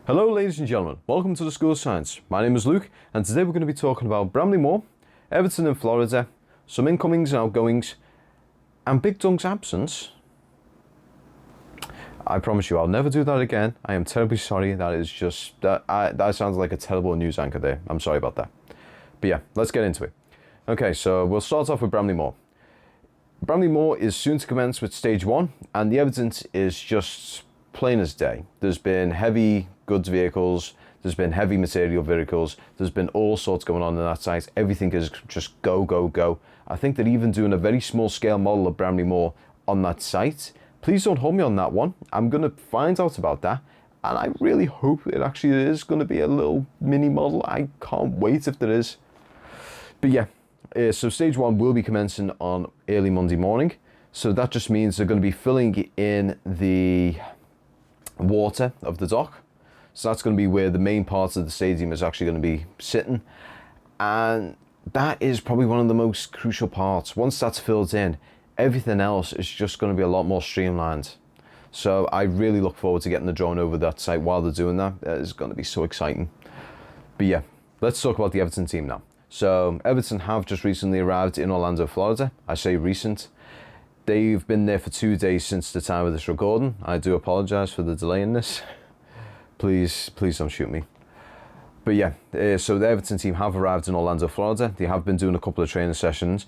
Hello ladies and gentlemen, welcome to the School of Science. My name is Luke and today we're going to be talking about Bramley Moore, Everton in Florida, some incomings and outgoings, and Big Dunk's absence. I promise you I'll never do that again. I am terribly sorry. That sounds like a terrible news anchor there. I'm sorry about that. But yeah, let's get into it. Okay, so we'll start off with Bramley Moore. Bramley Moore is soon to commence with stage 1 and the evidence is just plain as day. There's been heavy goods vehicles, there's been heavy material vehicles, there's been all sorts going on that site. Everything is just go, go, go. I think they're even doing a very small scale model of Bramley Moore on that site. Please don't hold me on that one. I'm going to find out about that. And I really hope it actually is going to be a little mini model. I can't wait if there is. But yeah, so stage 1 will be commencing on early Monday morning. So that just means they're going to be filling in the water of the dock. So that's going to be where the main part of the stadium is actually going to be sitting. And that is probably one of the most crucial parts. Once that's filled in, everything else is just going to be a lot more streamlined. So I really look forward to getting the drone over that site while they're doing that. That is going to be so exciting. But yeah, let's talk about the Everton team now. So Everton have just recently arrived in Orlando, Florida. I say recent. They've been there for 2 days since the time of this recording. I do apologise for the delay in this. Please don't shoot me. But yeah, so the Everton team have arrived in Orlando, Florida. They have been doing a couple of training sessions.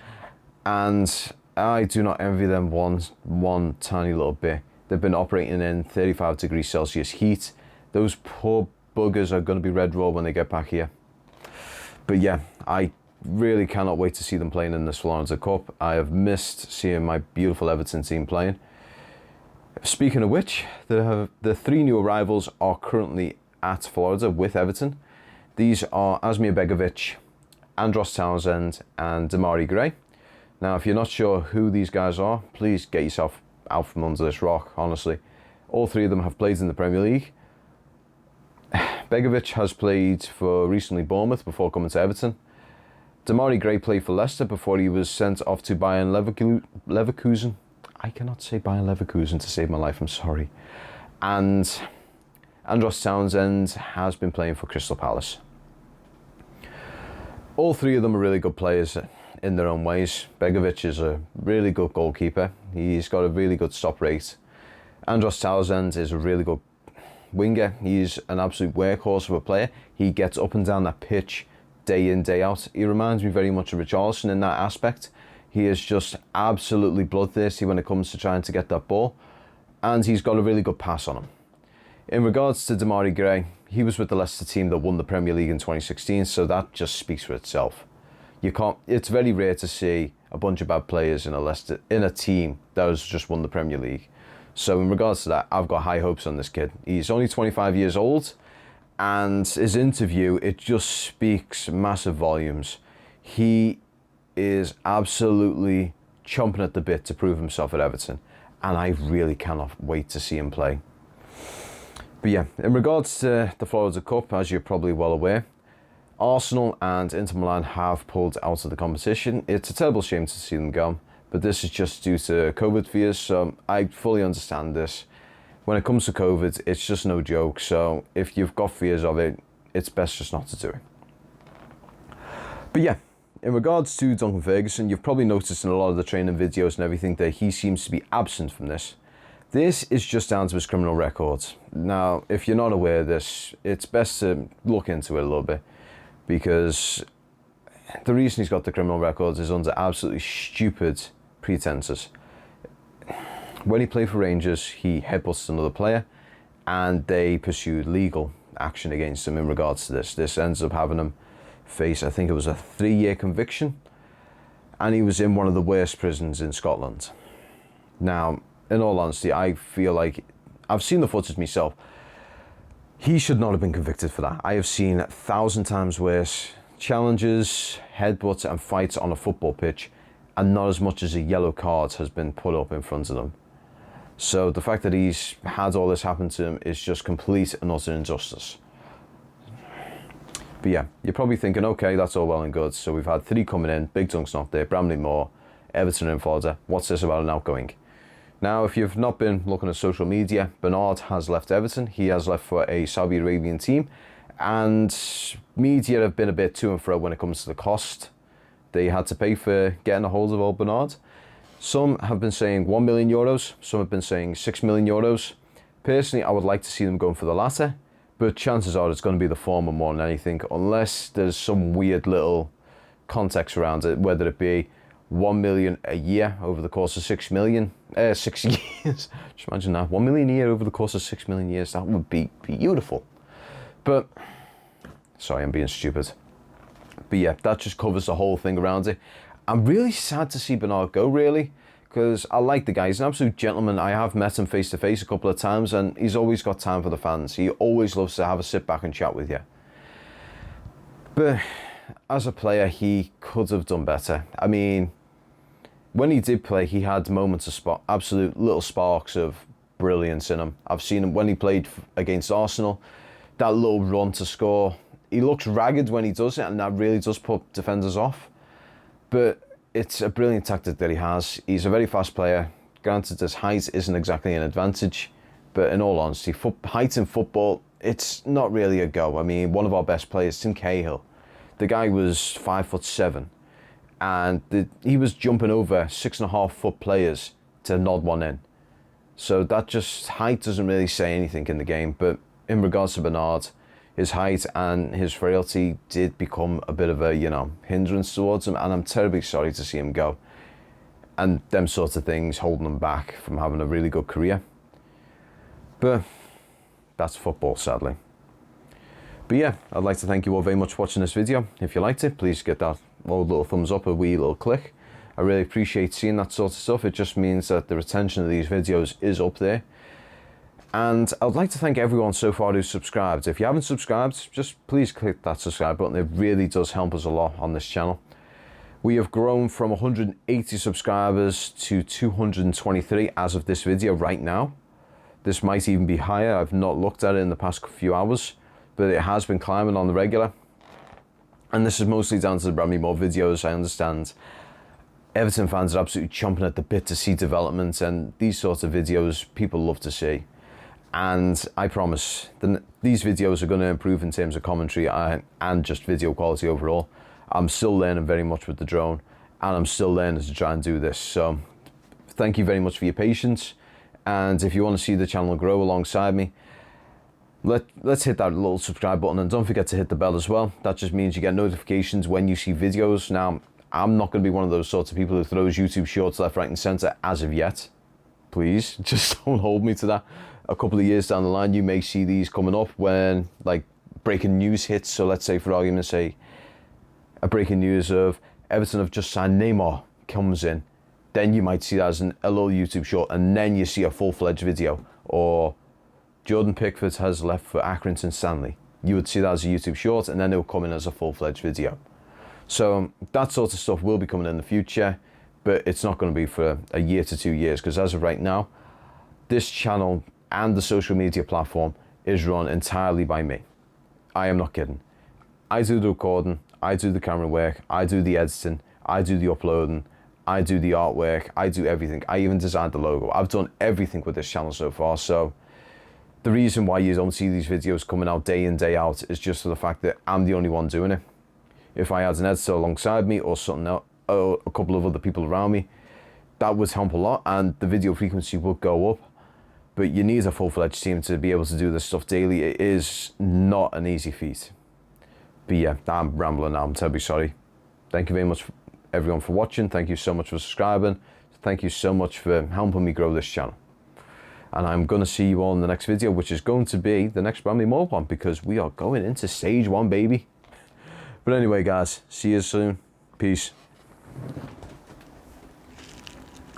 And I do not envy them one tiny little bit. They've been operating in 35 degrees Celsius heat. Those poor buggers are going to be red raw when they get back here. But yeah, I really cannot wait to see them playing in this Florida Cup. I have missed seeing my beautiful Everton team playing. Speaking of which, the 3 new arrivals are currently at Florida with Everton. These are Asmir Begovic, Andros Townsend and Demarai Gray. Now, if you're not sure who these guys are, please get yourself out from under this rock, honestly. All 3 of them have played in the Premier League. Begovic has played for recently Bournemouth before coming to Everton. Demarai Gray played for Leicester before he was sent off to Bayern Leverkusen. I cannot say Bayern Leverkusen to save my life, I'm sorry. And Andros Townsend has been playing for Crystal Palace. All 3 of them are really good players in their own ways. Begovic is a really good goalkeeper. He's got a really good stop rate. Andros Townsend is a really good winger. He's an absolute workhorse of a player. He gets up and down that pitch day in, day out. He reminds me very much of Richarlison in that aspect. He is just absolutely bloodthirsty when it comes to trying to get that ball. And he's got a really good pass on him. In regards to Demarai Gray, he was with the Leicester team that won the Premier League in 2016, so that just speaks for itself. It's very rare to see a bunch of bad players in a team that has just won the Premier League. So in regards to that, I've got high hopes on this kid. He's only 25 years old, and his interview, it just speaks massive volumes. He is absolutely chomping at the bit to prove himself at Everton, and I really cannot wait to see him play. But yeah, in regards to the Florida Cup, as you're probably well aware, Arsenal and Inter Milan have pulled out of the competition. It's a terrible shame to see them go, but this is just due to COVID fears, so I fully understand this. When it comes to COVID, it's just no joke, so if you've got fears of it, it's best just not to do it. But yeah, in regards to Duncan Ferguson, you've probably noticed in a lot of the training videos and everything that he seems to be absent from this. This is just down to his criminal record. Now, if you're not aware of this, it's best to look into it a little bit, because the reason he's got the criminal records is under absolutely stupid pretenses. When he played for Rangers, he headbutted another player and they pursued legal action against him in regards to this. This ends up having him face, I think it was a 3-year conviction, and he was in one of the worst prisons in Scotland. Now, in all honesty, I feel like, I've seen the footage myself, he should not have been convicted for that. I have seen 1,000 times worse challenges, headbutts and fights on a football pitch, and not as much as a yellow card has been put up in front of them. So the fact that he's had all this happen to him is just complete and utter injustice. But yeah, you're probably thinking, okay, that's all well and good. So we've had 3 coming in, Big Dunk's not there, Bramley Moore, Everton in Florida. What's this about an outgoing? Now, if you've not been looking at social media, Bernard has left Everton. He has left for a Saudi Arabian team, and media have been a bit to and fro when it comes to the cost they had to pay for getting a hold of old Bernard. Some have been saying €1 million, some have been saying €6 million. Personally, I would like to see them going for the latter, but chances are it's going to be the former more than anything, unless there's some weird little context around it, whether it be 1 million a year over the course of 6 years. Just imagine that, 1 million a year over the course of 6 million years. That would be beautiful. But sorry, I'm being stupid. But yeah, that just covers the whole thing around it. I'm really sad to see Bernard go, really, because I like the guy. He's an absolute gentleman. I have met him face to face a couple of times, and he's always got time for the fans. He always loves to have a sit back and chat with you. But as a player, he could have done better. I mean, when he did play, he had moments of absolute little sparks of brilliance in him. I've seen him when he played against Arsenal, that little run to score. He looks ragged when he does it, and that really does put defenders off. But it's a brilliant tactic that he has. He's a very fast player. Granted, his height isn't exactly an advantage, but in all honesty, height in football, it's not really a go. I mean, one of our best players, Tim Cahill, the guy was 5'7", and he was jumping over 6.5 foot players to nod one in. So that just, height doesn't really say anything in the game. But in regards to Bernard, his height and his frailty did become a bit of a, hindrance towards him, and I'm terribly sorry to see him go. And them sorts of things holding him back from having a really good career. But that's football, sadly. But yeah, I'd like to thank you all very much for watching this video. If you liked it, please get that old little thumbs up, a wee little click. I really appreciate seeing that sort of stuff. It just means that the retention of these videos is up there. And I'd like to thank everyone so far who's subscribed. If you haven't subscribed, just please click that subscribe button. It really does help us a lot on this channel. We have grown from 180 subscribers to 223 as of this video right now. This might even be higher. I've not looked at it in the past few hours, but it has been climbing on the regular. And this is mostly down to the Bramley Moore videos. I understand Everton fans are absolutely chomping at the bit to see development, and these sorts of videos people love to see. And I promise these videos are going to improve in terms of commentary and just video quality overall. I'm still learning very much with the drone, and I'm still learning to try and do this. So thank you very much for your patience. And if you want to see the channel grow alongside me, let's hit that little subscribe button, and don't forget to hit the bell as well. That just means you get notifications when you see videos. Now, I'm not going to be one of those sorts of people who throws YouTube shorts left, right and centre as of yet. Please, just don't hold me to that. A couple of years down the line, you may see these coming up when, like, breaking news hits. So let's say, for argument's sake, a breaking news of Everton have just signed Neymar comes in. Then you might see that as a little YouTube short, and then you see a full-fledged video. Or Jordan Pickford has left for Accrington Stanley. You would see that as a YouTube short, and then it will come in as a full-fledged video. So that sort of stuff will be coming in the future, but it's not going to be for a year to 2 years, because as of right now, this channel and the social media platform is run entirely by me. I am not kidding. I do the recording, I do the camera work, I do the editing, I do the uploading, I do the artwork, I do everything. I even designed the logo. I've done everything with this channel so far. So the reason why you don't see these videos coming out day in, day out is just for the fact that I'm the only one doing it. If I had an editor alongside me or something else, or a couple of other people around me, that would help a lot, and the video frequency would go up. But you need a full-fledged team to be able to do this stuff daily. It is not an easy feat. But yeah, I'm rambling now. I'm terribly sorry. Thank you very much, everyone, for watching. Thank you so much for subscribing. Thank you so much for helping me grow this channel. And I'm going to see you all in the next video, which is going to be the next Bramley Moore one, because we are going into stage 1, baby. But anyway, guys, see you soon. Peace.